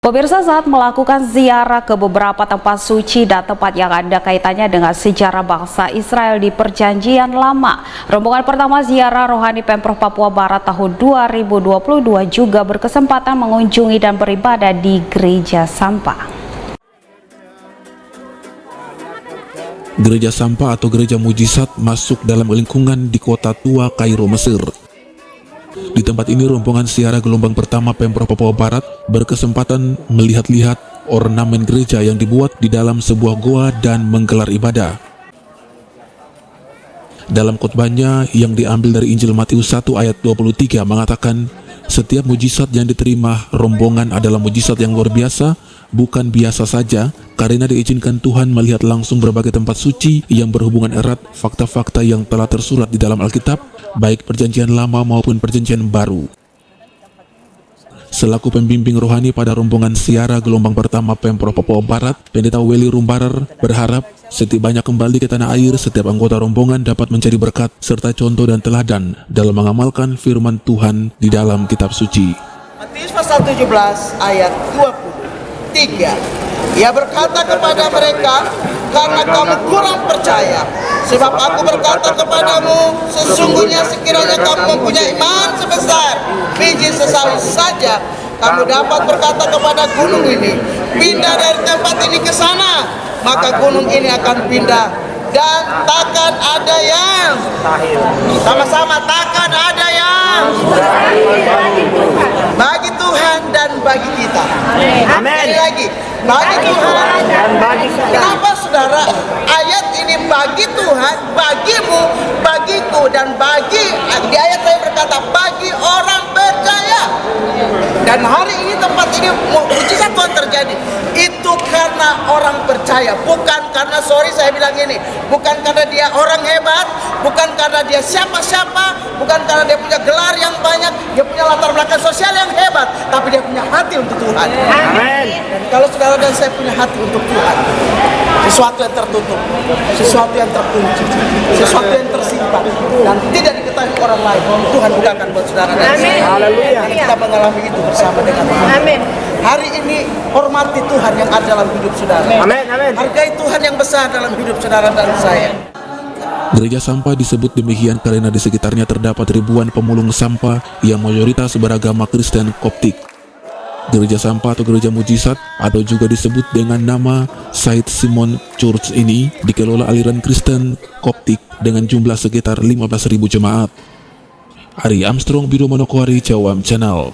Pemirsa, saat melakukan ziarah ke beberapa tempat suci dan tempat yang ada kaitannya dengan sejarah bangsa Israel di Perjanjian Lama, rombongan pertama ziarah rohani Pemprov Papua Barat tahun 2022 juga berkesempatan mengunjungi dan beribadah di Gereja Sampah. Gereja Sampah atau Gereja Mujizat masuk dalam lingkungan di kota tua Kairo, Mesir. Di tempat ini rombongan ziarah gelombang pertama Pemprov Papua Barat berkesempatan melihat-lihat ornamen gereja yang dibuat di dalam sebuah goa dan menggelar ibadah. Dalam khotbahnya yang diambil dari Injil Matius 1 ayat 23 mengatakan, setiap mujizat yang diterima rombongan adalah mujizat yang luar biasa, bukan biasa saja, karena diizinkan Tuhan melihat langsung berbagai tempat suci yang berhubungan erat fakta-fakta yang telah tersurat di dalam Alkitab, baik Perjanjian Lama maupun Perjanjian Baru. Selaku pembimbing rohani pada rombongan ziarah gelombang pertama Pemprov Papua Barat, Pendeta Welly Rumbarer berharap setibanya kembali ke tanah air, setiap anggota rombongan dapat menjadi berkat serta contoh dan teladan dalam mengamalkan firman Tuhan di dalam kitab suci. Matius pasal 17 ayat 23. Ia berkata kepada mereka, karena kamu kurang percaya, sebab aku berkata kepadamu, sesungguhnya sekiranya kamu mempunyai iman sebesar biji sesawi saja, kamu dapat berkata kepada gunung ini, pindah dari tempat ini ke sana, maka gunung ini akan pindah. Dan takkan ada yang sama-sama, takkan ada yang bagi Tuhan dan bagi kita. Amin. Lagi bagi Tuhan dan bagi kita. Kenapa saudara ayat ini bagi Tuhan, bagimu, bagiku, dan bagi, di ayat saya berkata bagi orang percaya. Dan hari ini tempat ini mujizat Tuhan terjadi itu karena orang percaya, bukan karena, saya bilang ini, bukan karena dia orang hebat, bukan karena dia siapa-siapa, bukan karena dia punya gelar yang banyak, dia punya latar belakang sosial yang hebat, tapi dia punya hati untuk Tuhan. Amin. Dan kalau saudara dan saya punya hati untuk Tuhan, sesuatu yang tertutup, sesuatu yang terkunci, sesuatu yang tersimpan dan tidak diketahui orang lain, Tuhan bukakan buat saudara dan saya. Haleluya. Kita mengalami itu bersama dengan Tuhan. Amin. Hari ini hormati Tuhan yang ada dalam hidup saudara. Amin. Amin. Hargai Tuhan yang besar dalam hidup saudara dan saya. Gereja Sampah disebut demikian karena di sekitarnya terdapat ribuan pemulung sampah yang mayoritas beragama Kristen Koptik. Gereja Sampah atau Gereja Mujizat atau juga disebut dengan nama Saint Simon Church ini dikelola aliran Kristen Koptik dengan jumlah sekitar 15.000 jemaat. Ari Armstrong, Biro Manokwari, Cawam Channel.